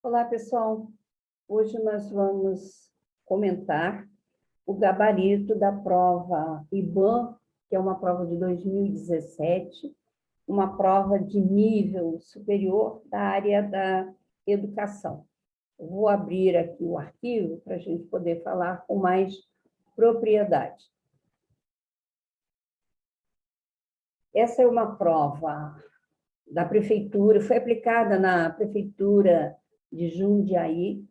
Olá, pessoal. Hoje nós vamos comentar o gabarito da prova IBAN, que é uma prova de 2017, uma prova de nível superior da área da educação. Eu vou abrir aqui o arquivo para a gente poder falar com mais propriedade. Essa é uma prova da prefeitura, foi aplicada na prefeitura de Jundiaí,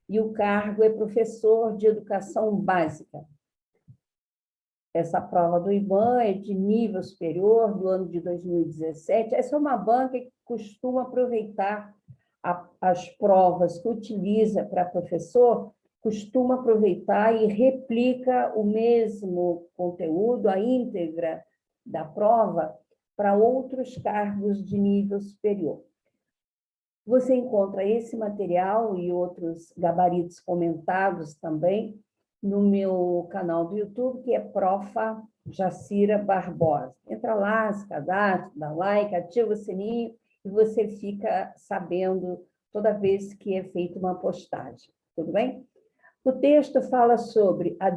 e o cargo é professor de educação básica. Essa prova do IBAN é de nível superior, do ano de 2017. Essa é uma banca que costuma aproveitar as provas que utiliza para professor, costuma aproveitar e replica o mesmo conteúdo, a íntegra da prova, para outros cargos de nível superior. Você encontra esse material e outros gabaritos comentados também no meu canal do YouTube, que é Profa Jacira Barbosa. Entra lá, se cadastra, dá like, ativa o sininho e você fica sabendo toda vez que é feita uma postagem. Tudo bem? O texto fala sobre a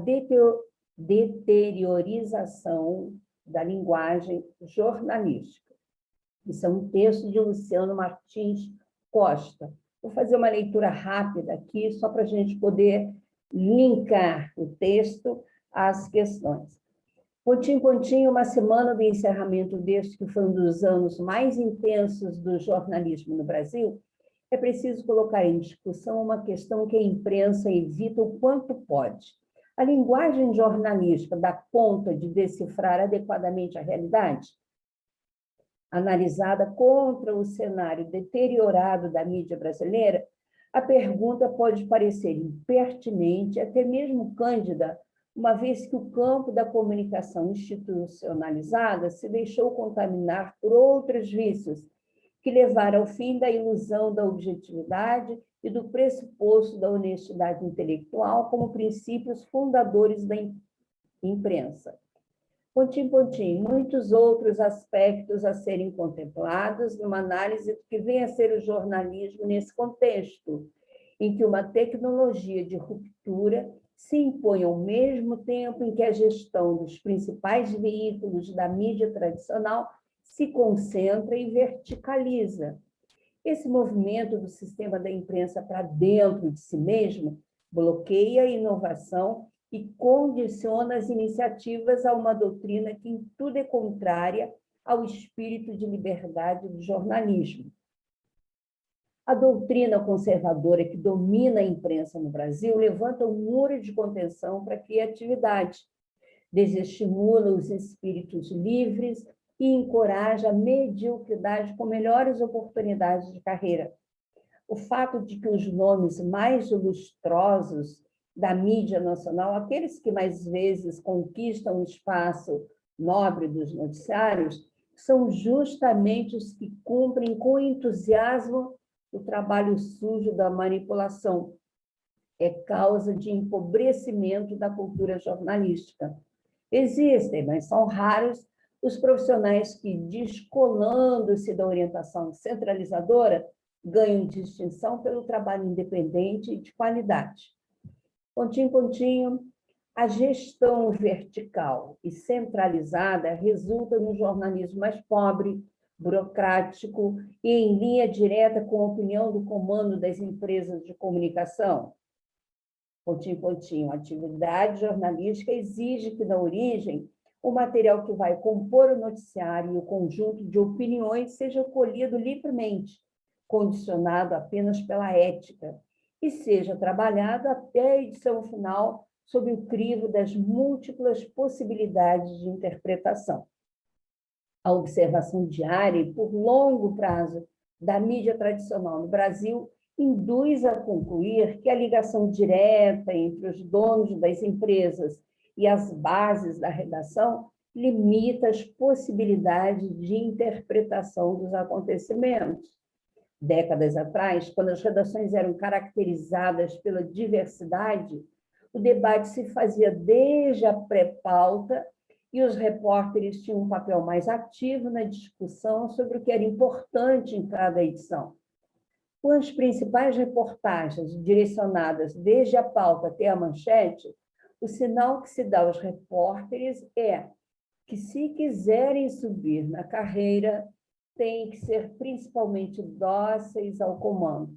deteriorização da linguagem jornalística. Isso é um texto de Luciano Martins Costa. Vou fazer uma leitura rápida aqui, só para a gente poder linkar o texto às questões. Pontinho, pontinho, uma semana do encerramento deste, que foi um dos anos mais intensos do jornalismo no Brasil, é preciso colocar em discussão uma questão que a imprensa evita o quanto pode. A linguagem jornalística dá conta de decifrar adequadamente a realidade? Analisada contra o cenário deteriorado da mídia brasileira, a pergunta pode parecer impertinente, até mesmo cândida, uma vez que o campo da comunicação institucionalizada se deixou contaminar por outros vícios, que levaram ao fim da ilusão da objetividade e do pressuposto da honestidade intelectual como princípios fundadores da imprensa. Pontinho, pontinho, muitos outros aspectos a serem contemplados numa análise do que vem a ser o jornalismo nesse contexto, em que uma tecnologia de ruptura se impõe ao mesmo tempo em que a gestão dos principais veículos da mídia tradicional se concentra e verticaliza. Esse movimento do sistema da imprensa para dentro de si mesmo bloqueia a inovação e condiciona as iniciativas a uma doutrina que em tudo é contrária ao espírito de liberdade do jornalismo. A doutrina conservadora que domina a imprensa no Brasil levanta um muro de contenção para a criatividade, desestimula os espíritos livres e encoraja a mediocridade com melhores oportunidades de carreira. O fato de que os nomes mais lustrosos da mídia nacional, aqueles que mais vezes conquistam o espaço nobre dos noticiários, são justamente os que cumprem com entusiasmo o trabalho sujo da manipulação. É causa de empobrecimento da cultura jornalística. Existem, mas são raros, os profissionais que, descolando-se da orientação centralizadora, ganham distinção pelo trabalho independente e de qualidade. Pontinho, pontinho, a gestão vertical e centralizada resulta num jornalismo mais pobre, burocrático e em linha direta com a opinião do comando das empresas de comunicação. Pontinho, pontinho, a atividade jornalística exige que, na origem, o material que vai compor o noticiário e o conjunto de opiniões seja colhido livremente, condicionado apenas pela ética, e seja trabalhado até a edição final sob o crivo das múltiplas possibilidades de interpretação. A observação diária e por longo prazo da mídia tradicional no Brasil induz a concluir que a ligação direta entre os donos das empresas e as bases da redação limita as possibilidades de interpretação dos acontecimentos. Décadas atrás, quando as redações eram caracterizadas pela diversidade, o debate se fazia desde a pré-pauta e os repórteres tinham um papel mais ativo na discussão sobre o que era importante em cada edição. Com as principais reportagens direcionadas desde a pauta até a manchete, o sinal que se dá aos repórteres é que, se quiserem subir na carreira, têm que ser principalmente dóceis ao comando.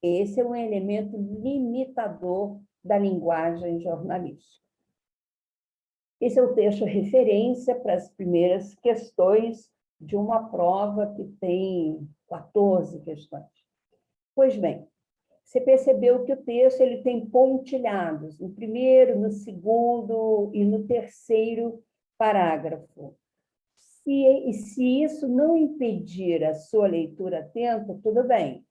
Esse é um elemento limitador da linguagem jornalística. Esse é o texto referência para as primeiras questões de uma prova que tem 14 questões. Pois bem, você percebeu que o texto ele tem pontilhados no primeiro, no segundo e no terceiro parágrafo. Se isso não impedir a sua leitura atenta, tudo bem.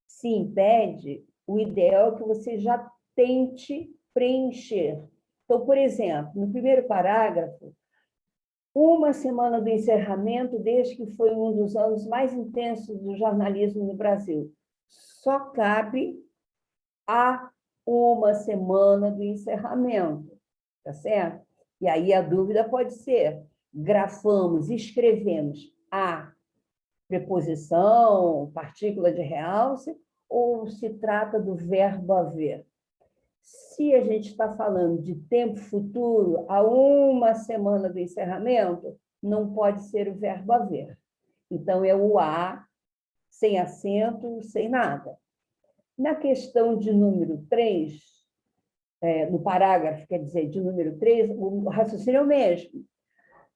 Se impede, o ideal é que você já tente preencher. Então, por exemplo, no primeiro parágrafo, uma semana do encerramento, desde que foi um dos anos mais intensos do jornalismo no Brasil. Só cabe a uma semana do encerramento, tá certo? E aí a dúvida pode ser, grafamos, escrevemos a preposição, partícula de realce, ou se trata do verbo haver? Se a gente está falando de tempo futuro, a uma semana do encerramento, não pode ser o verbo haver. Então, é o a, sem acento, sem nada. Na questão de número 3, no parágrafo, quer dizer, de número 3, o raciocínio é o mesmo.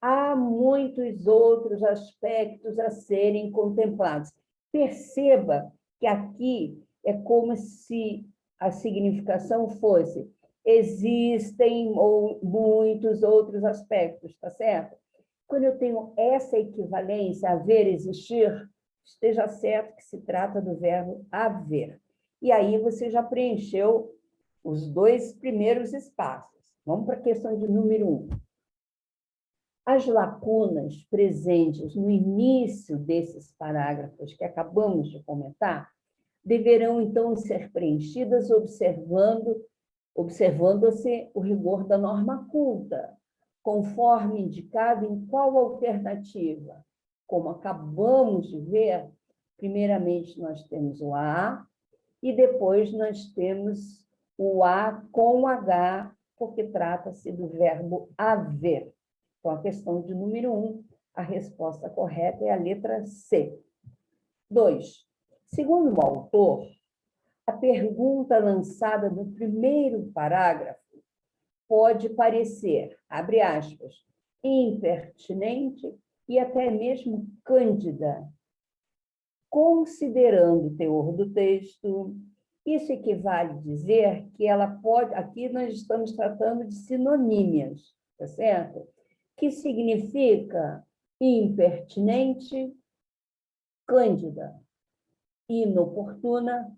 Há muitos outros aspectos a serem contemplados. Perceba que aqui é como se a significação fosse existem muitos outros aspectos, tá certo? Quando eu tenho essa equivalência, haver, existir, esteja certo que se trata do verbo haver. E aí você já preencheu os 2 primeiros espaços. Vamos para a questão de número 1. As lacunas presentes no início desses parágrafos que acabamos de comentar deverão, então, ser preenchidas observando-se o rigor da norma culta, conforme indicado em qual alternativa. Como acabamos de ver, primeiramente nós temos o A e depois nós temos o A com H, porque trata-se do verbo haver. Então, a questão de número 1, a resposta correta é a letra C. 2. Segundo o autor, a pergunta lançada no primeiro parágrafo pode parecer, abre aspas, impertinente e até mesmo cândida. Considerando o teor do texto, isso equivale a dizer que ela pode... Aqui nós estamos tratando de sinonímias, tá certo? Que significa impertinente, cândida, inoportuna,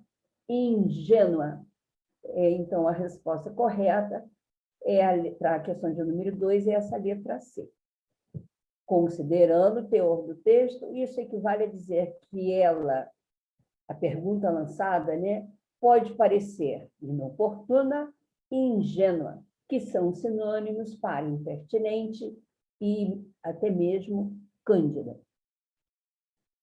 ingênua. Então, a resposta correta para a questão de número 2 é essa letra C. Considerando o teor do texto, isso equivale a dizer que a pergunta lançada, né, pode parecer inoportuna e ingênua, que são sinônimos para impertinente e até mesmo cândida.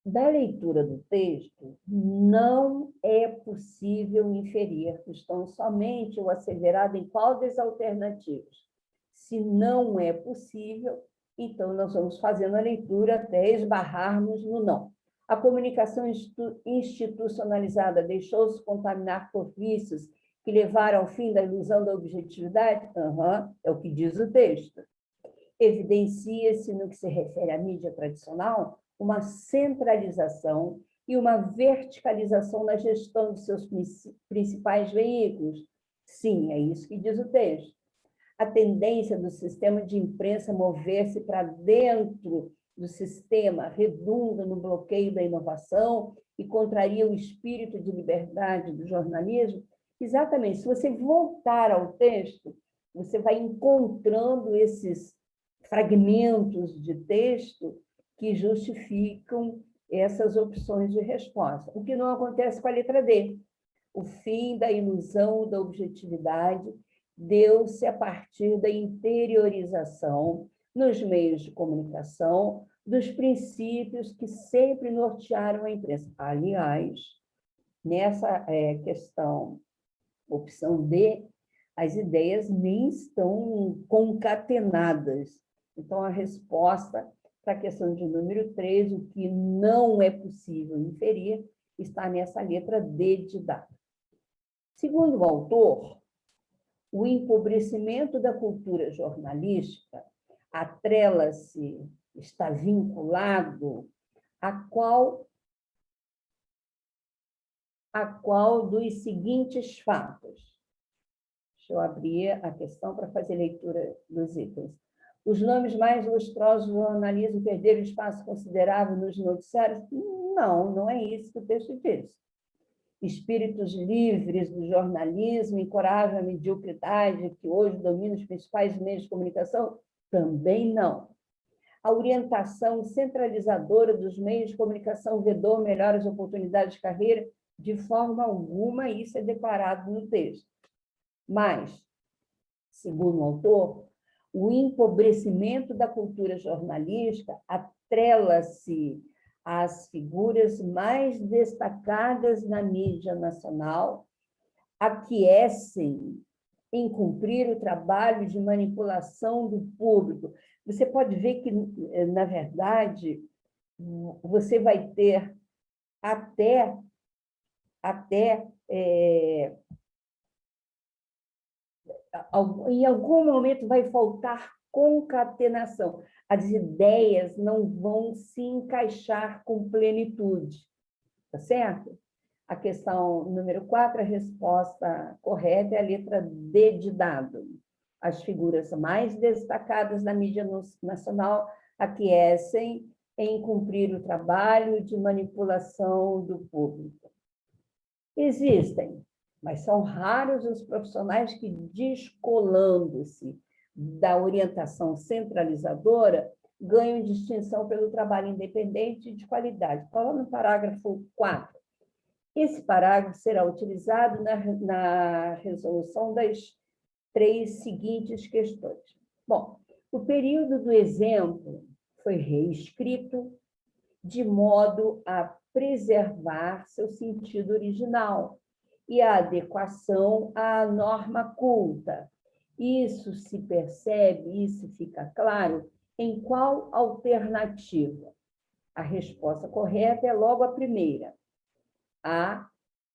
Da leitura do texto, não é possível inferir que estão somente ou asseverado em qual das alternativas. Se não é possível, então nós vamos fazendo a leitura até esbarrarmos no não. A comunicação institucionalizada deixou-se contaminar por vícios que levaram ao fim da ilusão da objetividade? É o que diz o texto. Evidencia-se, no que se refere à mídia tradicional, uma centralização e uma verticalização na gestão de seus principais veículos. Sim, é isso que diz o texto. A tendência do sistema de imprensa mover-se para dentro do sistema redunda no bloqueio da inovação e contraria o espírito de liberdade do jornalismo. Exatamente, se você voltar ao texto, você vai encontrando esses fragmentos de texto que justificam essas opções de resposta. O que não acontece com a letra D. O fim da ilusão da objetividade deu-se a partir da interiorização nos meios de comunicação dos princípios que sempre nortearam a imprensa. Aliás, Nessa questão, opção D, as ideias nem estão concatenadas. Então, a resposta para a questão de número 3, o que não é possível inferir, está nessa letra D de dado. Segundo o autor, o empobrecimento da cultura jornalística atrela-se, está vinculado a qual dos seguintes fatos. Deixa eu abrir a questão para fazer leitura dos itens. Os nomes mais lustrosos do jornalismo perderam espaço considerável nos noticiários? Não, não é isso que o texto diz. Espíritos livres do jornalismo encorajam a mediocridade que hoje domina os principais meios de comunicação? Também não. A orientação centralizadora dos meios de comunicação vedou melhores oportunidades de carreira? De forma alguma, isso é declarado no texto. Mas, segundo o autor, o empobrecimento da cultura jornalística atrela-se às figuras mais destacadas na mídia nacional, aquecem em cumprir o trabalho de manipulação do público. Você pode ver que, na verdade, você vai ter até em algum momento vai faltar concatenação. As ideias não vão se encaixar com plenitude, tá certo? A questão número 4, a resposta correta é a letra D de dado. As figuras mais destacadas da mídia nacional aquecem em cumprir o trabalho de manipulação do público. Existem, mas são raros os profissionais que, descolando-se da orientação centralizadora, ganham distinção pelo trabalho independente e de qualidade. Fala no parágrafo 4. Esse parágrafo será utilizado na resolução das 3 seguintes questões. Bom, o período do exemplo foi reescrito de modo a preservar seu sentido original e a adequação à norma culta. Isso se percebe, isso fica claro em qual alternativa? A resposta correta é logo a primeira. A,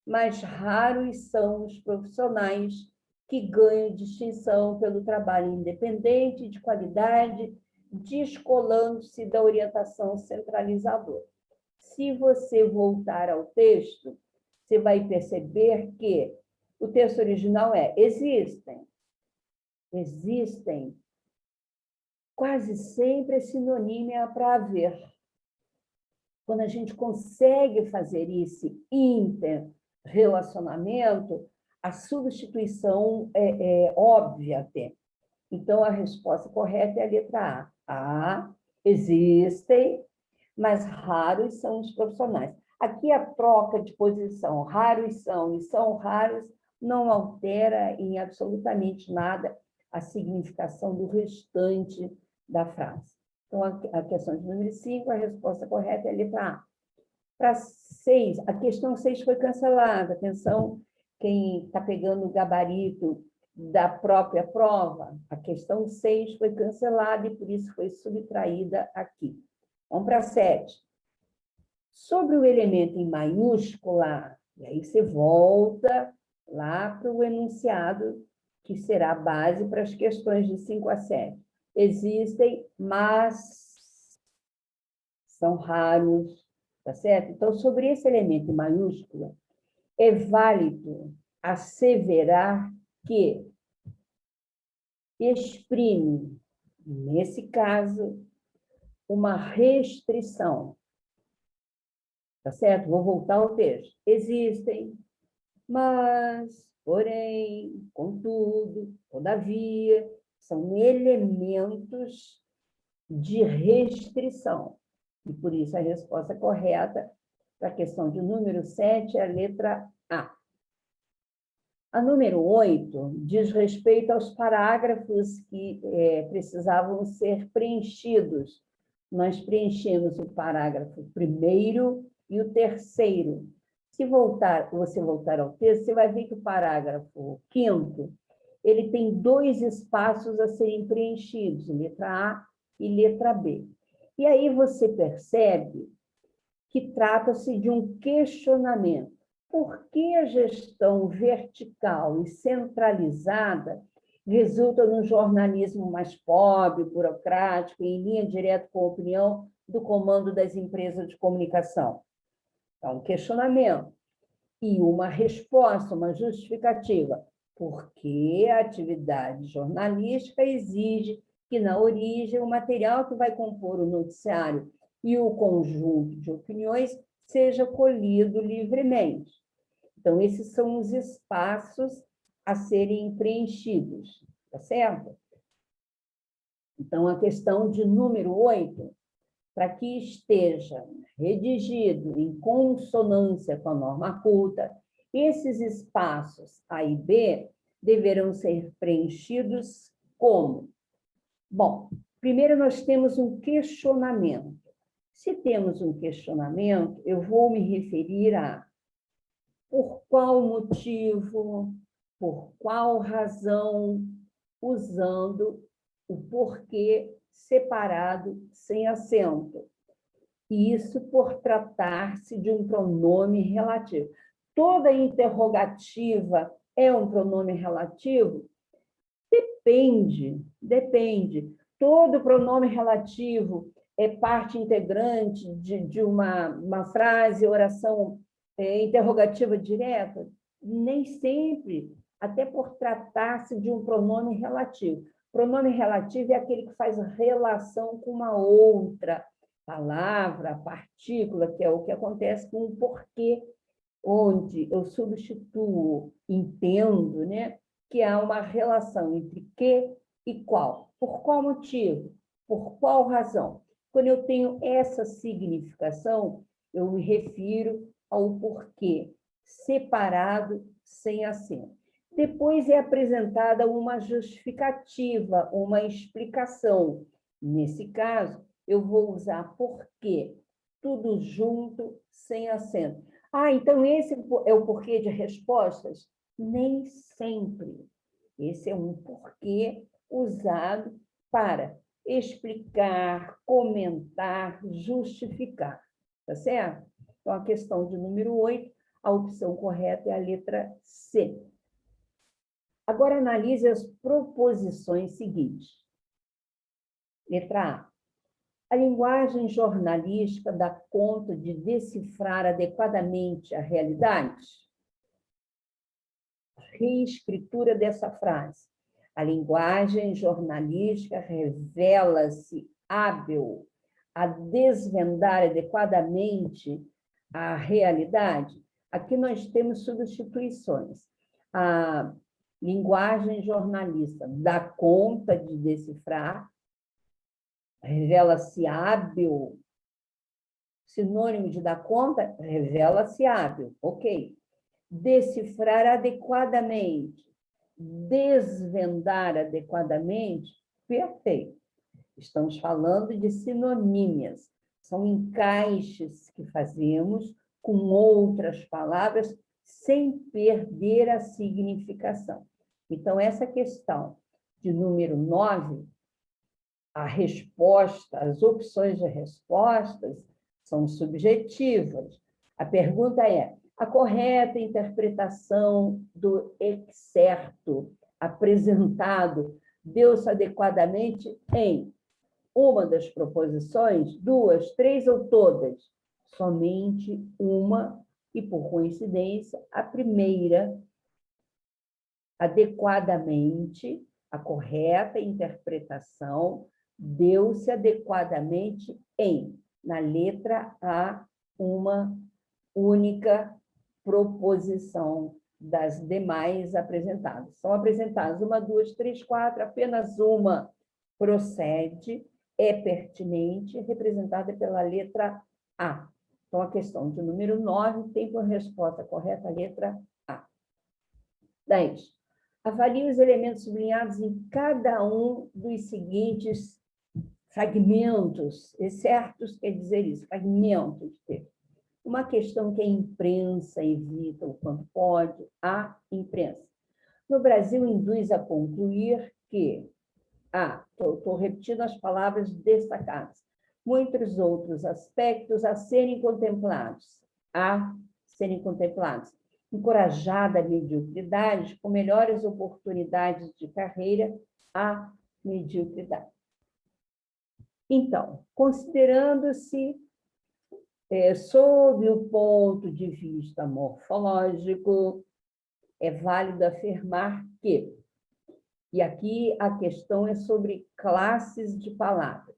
mais raros são os profissionais que ganham distinção pelo trabalho independente, de qualidade, descolando-se da orientação centralizadora. Se você voltar ao texto, você vai perceber que o texto original existem. Existem. Quase sempre é sinônimo para haver. Quando a gente consegue fazer esse inter-relacionamento, a substituição é óbvia até. Então, a resposta correta é a letra A. A, existem, mas raros são os profissionais. Aqui a troca de posição, raros são e são raros, não altera em absolutamente nada a significação do restante da frase. Então, a questão de número 5, a resposta correta é a letra A. Para 6, a questão 6 foi cancelada. Atenção, quem está pegando o gabarito da própria prova, a questão 6 foi cancelada e, por isso, foi subtraída aqui. Vamos para 7. Sobre o elemento em maiúscula, e aí você volta lá para o enunciado, que será a base para as questões de 5 a 7. Existem, mas são raros, tá certo? Então, sobre esse elemento em maiúscula, é válido asseverar que exprime, nesse caso, uma restrição. Tá certo? Vou voltar ao texto. Existem, mas, porém, contudo, todavia, são elementos de restrição. E, por isso, a resposta correta para a questão de número 7 é a letra A. A número 8 diz respeito aos parágrafos que precisavam ser preenchidos. Nós preenchemos o parágrafo 1º e o 3º. você voltar ao texto, você vai ver que o parágrafo 5º, ele tem 2 espaços a serem preenchidos, letra A e letra B. E aí você percebe que trata-se de um questionamento. Por que a gestão vertical e centralizada resulta num jornalismo mais pobre, burocrático, em linha direta com a opinião do comando das empresas de comunicação? É um questionamento e uma resposta, uma justificativa. Porque a atividade jornalística exige que, na origem, o material que vai compor o noticiário e o conjunto de opiniões seja colhido livremente. Então, esses são os espaços a serem preenchidos, tá certo? Então, a questão de número 8, para que esteja redigido em consonância com a norma culta, esses espaços A e B deverão ser preenchidos como? Bom, primeiro nós temos um questionamento. Se temos um questionamento, eu vou me referir a por qual motivo, por qual razão, usando o porquê separado, sem acento. E isso por tratar-se de um pronome relativo. Toda interrogativa é um pronome relativo? Depende. Todo pronome relativo é parte integrante de uma frase, oração interrogativa direta? Nem sempre, até por tratar-se de um pronome relativo. Pronome relativo é aquele que faz relação com uma outra palavra, partícula, que é o que acontece com o porquê, onde eu substituo, entendo, né, que há uma relação entre que e qual. Por qual motivo? Por qual razão? Quando eu tenho essa significação, eu me refiro ao porquê, separado, sem acento. Depois é apresentada uma justificativa, uma explicação. Nesse caso, eu vou usar porquê, tudo junto, sem acento. Então esse é o porquê de respostas? Nem sempre. Esse é um porquê usado para explicar, comentar, justificar. Tá certo? Então, a questão de número 8, a opção correta é a letra C. Agora, analise as proposições seguintes. Letra A. A linguagem jornalística dá conta de decifrar adequadamente a realidade? Reescritura dessa frase. A linguagem jornalística revela-se hábil a desvendar adequadamente a realidade? Aqui nós temos substituições. A linguagem jornalista dá conta de decifrar, revela-se hábil. Sinônimo de dar conta, revela-se hábil. Ok. Decifrar adequadamente, desvendar adequadamente, perfeito. Estamos falando de sinonímias. São encaixes que fazemos com outras palavras sem perder a significação. Então, essa questão de número 9, a resposta, as opções de respostas são subjetivas. A pergunta é: a correta interpretação do excerto apresentado deu-se adequadamente em uma das proposições, 2, 3 ou todas? Somente uma, e por coincidência, a primeira, adequadamente, a correta interpretação deu-se adequadamente em, na letra A, uma única proposição das demais apresentadas. São apresentadas 1, 2, 3, 4, apenas uma procede, é pertinente, representada pela letra A. Então, a questão de número 9 tem por resposta correta a letra A. 10. Avalie os elementos sublinhados em cada um dos seguintes fragmentos, excertos quer dizer isso, fragmentos de texto. uma questão que a imprensa evita o quanto pode, a imprensa. No Brasil, induz a concluir que, estou repetindo as palavras destacadas, muitos outros aspectos a serem contemplados, encorajada a mediocridade com melhores oportunidades de carreira, a mediocridade. Então, considerando-se sob o ponto de vista morfológico, é válido afirmar que, e aqui a questão é sobre classes de palavras,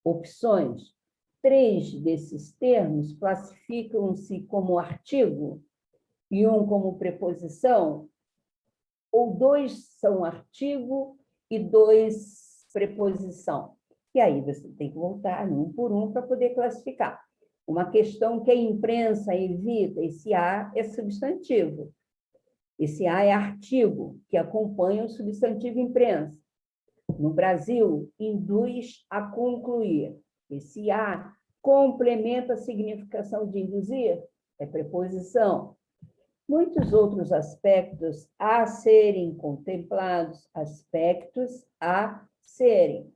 opções. 3 desses termos classificam-se como artigo e um como preposição, ou 2 são artigo e 2 preposição. E aí você tem que voltar um por um para poder classificar. Uma questão que a imprensa evita, esse A é substantivo. Esse A é artigo, que acompanha o substantivo imprensa. No Brasil, induz a concluir. Esse A complementa a significação de induzir, é preposição. Muitos outros aspectos a serem contemplados, aspectos a serem.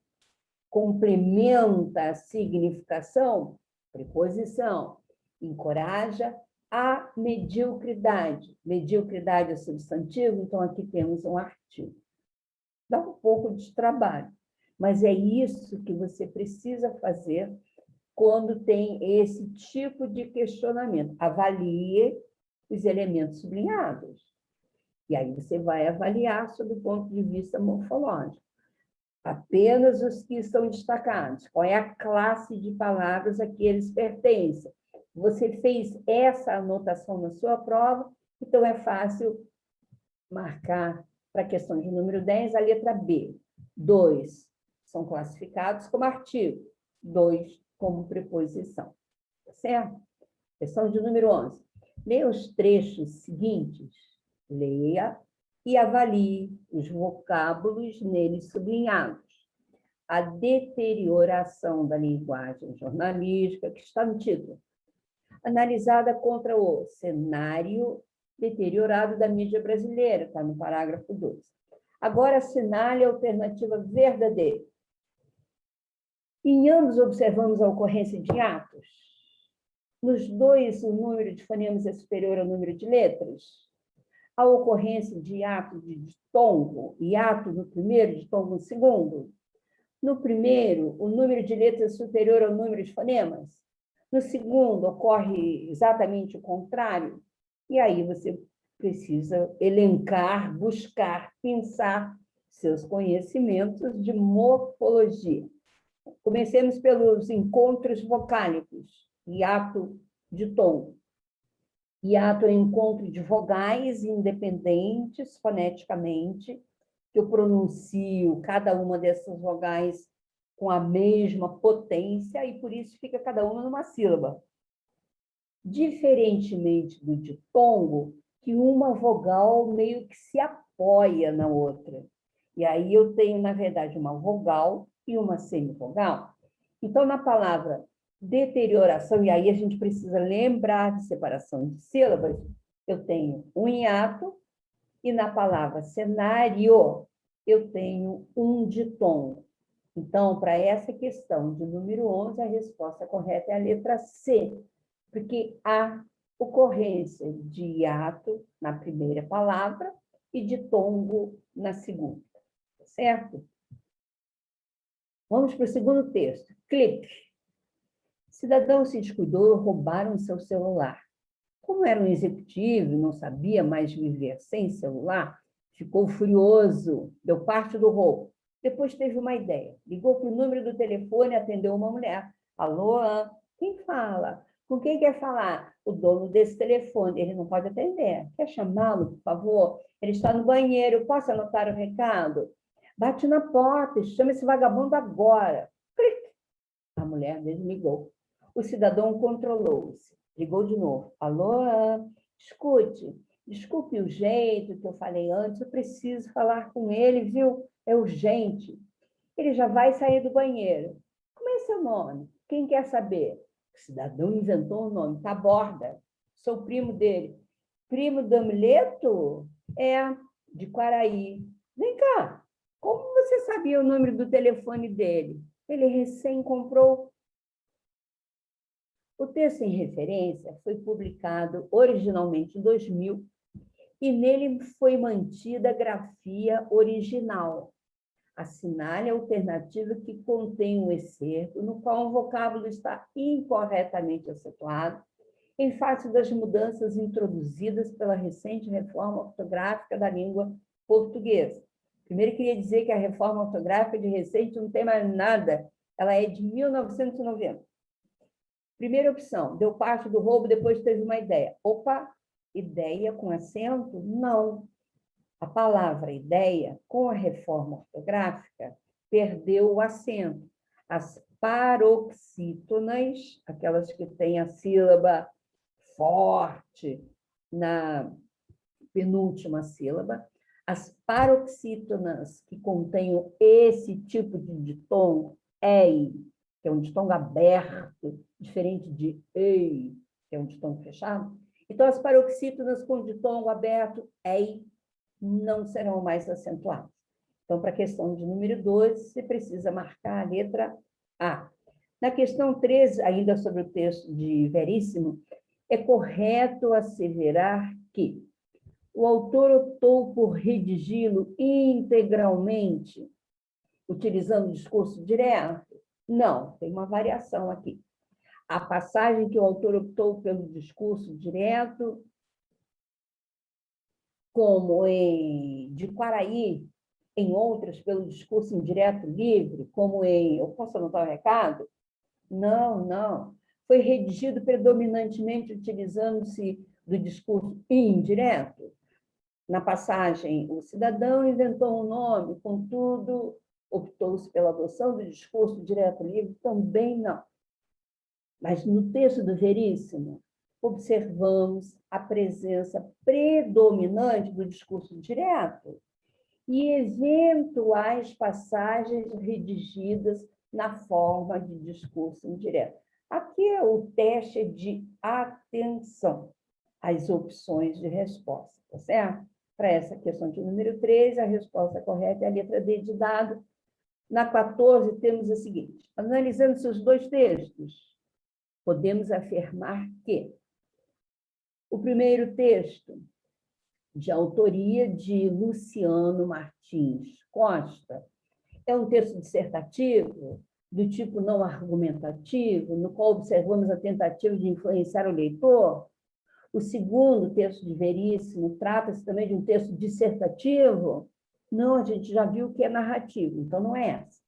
Complementa a significação, preposição. Encoraja a mediocridade. Mediocridade é substantivo, então aqui temos um artigo. Dá um pouco de trabalho, mas é isso que você precisa fazer quando tem esse tipo de questionamento. Avalie os elementos sublinhados. E aí você vai avaliar sob o ponto de vista morfológico. Apenas os que estão destacados. Qual é a classe de palavras a que eles pertencem? Você fez essa anotação na sua prova, então é fácil marcar para a questão de número 10 a letra B. 2 são classificados como artigo, 2 como preposição. Certo? Questão de número 11. Leia os trechos seguintes. Leia e avalie os vocábulos neles sublinhados. A deterioração da linguagem jornalística, que está no título, analisada contra o cenário deteriorado da mídia brasileira, está no parágrafo 2. Agora, assinale a alternativa verdadeira. Em ambos, observamos a ocorrência de atos. Nos 2, o número de fonemas é superior ao número de letras. A ocorrência de ato de ditongo e ato no primeiro, ditongo no segundo. No primeiro, o número de letras é superior ao número de fonemas. No segundo, ocorre exatamente o contrário. E aí você precisa elencar, buscar, pensar seus conhecimentos de morfologia. Comecemos pelos encontros vocálicos, hiato de tom. Hiato é o encontro de vogais independentes foneticamente, que eu pronuncio cada uma dessas vogais com a mesma potência, e por isso fica cada uma numa sílaba. Diferentemente do ditongo, que uma vogal meio que se apoia na outra. E aí eu tenho, na verdade, uma vogal e uma semivogal. Então, na palavra deterioração, e aí a gente precisa lembrar de separação de sílabas, eu tenho um hiato, e na palavra cenário, eu tenho um ditongo. Então, para essa questão de número 11, a resposta correta é a letra C, porque há ocorrência de hiato na primeira palavra e ditongo na segunda, certo? Vamos para o segundo texto. Clique. Cidadão se descuidou, roubaram seu celular. Como era um executivo e não sabia mais viver sem celular, ficou furioso, deu parte do roubo. Depois teve uma ideia. Ligou para o número do telefone e atendeu uma mulher. Alô, quem fala? Com quem quer falar? O dono desse telefone. Ele não pode atender. Quer chamá-lo, por favor? Ele está no banheiro. Posso anotar o recado? Bate na porta e chama esse vagabundo agora. Clique. A mulher desligou. O cidadão controlou-se. Ligou de novo. Alô, escute, desculpe o jeito que eu falei antes, eu preciso falar com ele, viu? É urgente. Ele já vai sair do banheiro. Como é seu nome? Quem quer saber? O cidadão inventou um nome, Taborda. Sou primo dele. Primo do Amileto? É, de Quaraí. Vem cá, como você sabia o número do telefone dele? Ele recém comprou. O texto em referência foi publicado originalmente em 2000 e nele foi mantida a grafia original. Assinale a alternativa que contém um excerto no qual um vocábulo está incorretamente acentuado em face das mudanças introduzidas pela recente reforma ortográfica da língua portuguesa. Primeiro, queria dizer que a reforma ortográfica de recente não tem mais nada, ela é de 1990. Primeira opção, deu parte do roubo, depois teve uma ideia. Opa, ideia com acento? Não. A palavra ideia, com a reforma ortográfica, perdeu o acento. As paroxítonas, aquelas que têm a sílaba forte na penúltima sílaba, as paroxítonas que contêm esse tipo de ditongo, ei, que é um ditongo aberto, diferente de ei, que é um ditongo fechado. Então, as paroxítonas com ditongo aberto, ei, não serão mais acentuadas. Então, para a questão de número 2, você precisa marcar a letra A. Na questão 13, ainda sobre o texto de Veríssimo, é correto asseverar que o autor optou por redigi-lo integralmente, utilizando o discurso direto? Não, tem uma variação aqui. A passagem que o autor optou pelo discurso direto, como de Quaraí, em outras, pelo discurso indireto livre, como em... Eu posso anotar o recado? Não, não. Foi redigido predominantemente utilizando-se do discurso indireto. Na passagem, o cidadão inventou um nome, contudo, optou-se pela adoção do discurso direto livre? Também não. Mas no texto do Veríssimo, observamos a presença predominante do discurso direto e eventuais passagens redigidas na forma de discurso indireto. Aqui é o teste de atenção às opções de resposta, tá certo? Para essa questão de número 3, a resposta correta é a letra D de dado. Na 14, temos a seguinte: analisando seus dois textos, podemos afirmar que o primeiro texto, de autoria de Luciano Martins Costa, é um texto dissertativo, do tipo não argumentativo, no qual observamos a tentativa de influenciar o leitor. O segundo texto de Veríssimo trata-se também de um texto dissertativo. Não, a gente já viu que é narrativo, então não é essa.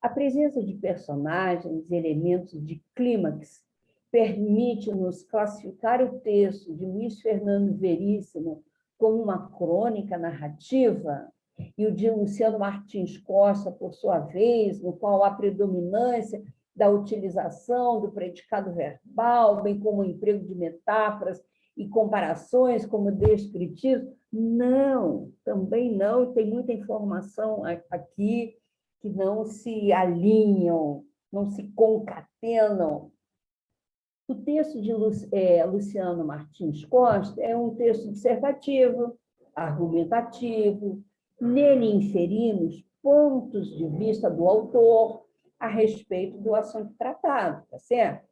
A presença de personagens e elementos de clímax permite-nos classificar o texto de Luiz Fernando Veríssimo como uma crônica narrativa, e o de Luciano Martins Costa, por sua vez, no qual há predominância da utilização do predicado verbal, bem como o emprego de metáforas e comparações como descritivo. Não, também não, tem muita informação aqui que não se alinham, não se concatenam. O texto de Luciano Martins Costa é um texto dissertativo, argumentativo. Nele inferimos pontos de vista do autor a respeito do assunto tratado, tá certo?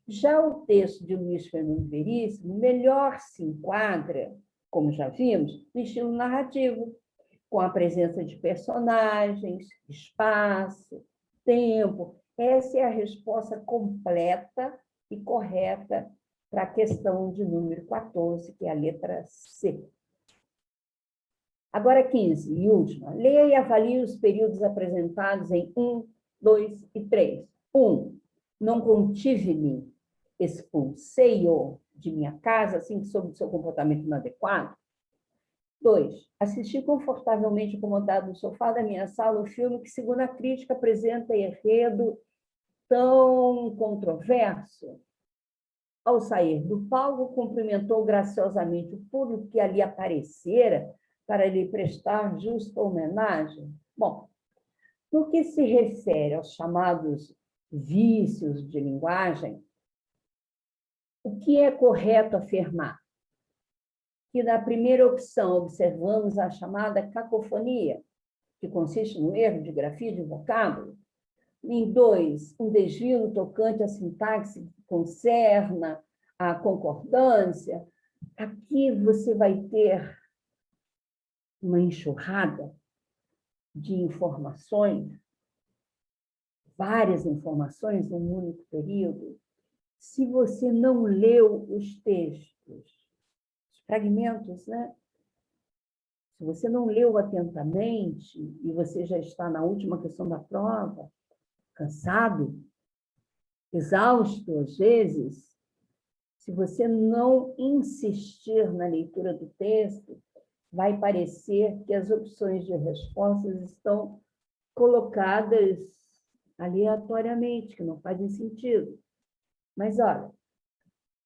Já o texto de Luiz Fernando Veríssimo melhor se enquadra, como já vimos, no estilo narrativo, com a presença de personagens, espaço, tempo. Essa é a resposta completa e correta para a questão de número 14, que é a letra C. Agora 15, e última. Leia e avalie os períodos apresentados em 1, 2 e 3. 1. Não contive-me, expulsei-o de minha casa, assim que soube do seu comportamento inadequado. 2. Assisti confortavelmente acomodado no sofá da minha sala o filme que, segundo a crítica, apresenta enredo tão controverso. Ao sair do palco, cumprimentou graciosamente o público que ali aparecera para lhe prestar justa homenagem. Bom, no que se refere aos chamados vícios de linguagem, O que é correto afirmar? Que na primeira opção observamos a chamada cacofonia, que consiste no erro de grafia de vocábulo. Em 2, um desvio no tocante à sintaxe que concerna a concordância. Aqui você vai ter uma enxurrada de informações, várias informações num único período. Se você não leu os textos, os fragmentos, né? Se você não leu atentamente e você já está na última questão da prova, cansado, exausto às vezes, se você não insistir na leitura do texto, vai parecer que as opções de respostas estão colocadas aleatoriamente, que não fazem sentido. Mas, olha,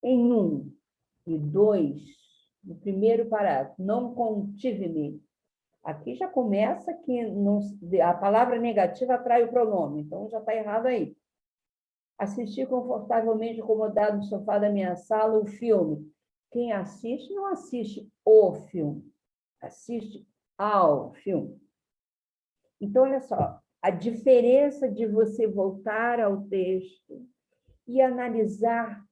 em 1 e 2, no primeiro parágrafo, não contive-me. Aqui já começa que não, a palavra negativa atrai o pronome, então já está errado aí. Assisti confortavelmente acomodado no sofá da minha sala o filme. Quem assiste não assiste o filme, assiste ao filme. Então, olha só, a diferença de você voltar ao texto e analisar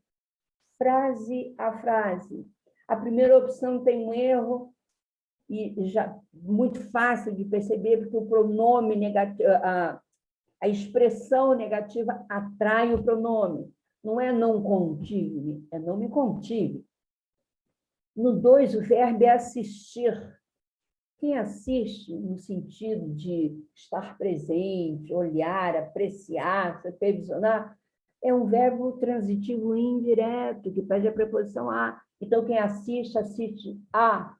frase a frase. A primeira opção tem um erro, e já muito fácil de perceber, porque o pronome negativo, a expressão negativa atrai o pronome. Não é não contive, é não me contive. No 2, o verbo é assistir. Quem assiste no sentido de estar presente, olhar, apreciar, supervisionar, é um verbo transitivo indireto, que pede a preposição a. Então, quem assiste, assiste a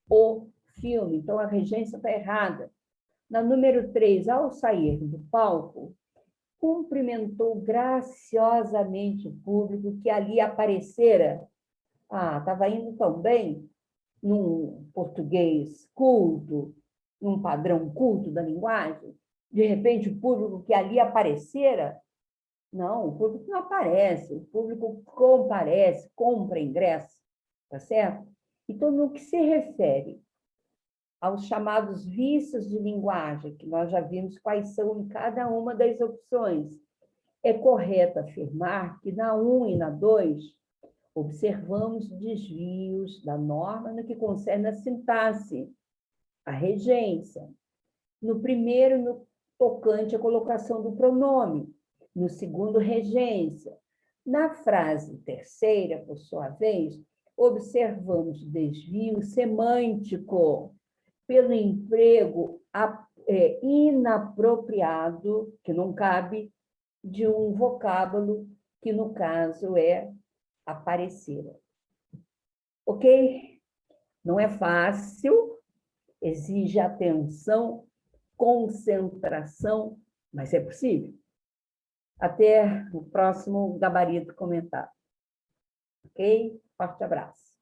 o filme. Então, a regência está errada. Na número 3, ao sair do palco, cumprimentou graciosamente o público que ali aparecera. Estava indo tão bem, num português culto, num padrão culto da linguagem. De repente, o público que ali aparecera, não, o público não aparece, o público comparece, compra ingresso, tá certo? Então, no que se refere aos chamados vícios de linguagem, que nós já vimos quais são em cada uma das opções, é correto afirmar que na 1 e na 2 observamos desvios da norma no que concerne a sintaxe, a regência. No primeiro, no tocante à colocação do pronome. No segundo, regência. Na frase terceira, por sua vez, observamos desvio semântico pelo emprego inapropriado, que não cabe, de um vocábulo que, no caso, é aparecer. Ok? Não é fácil, exige atenção, concentração, mas é possível. Até o próximo gabarito comentado. Ok? Forte abraço.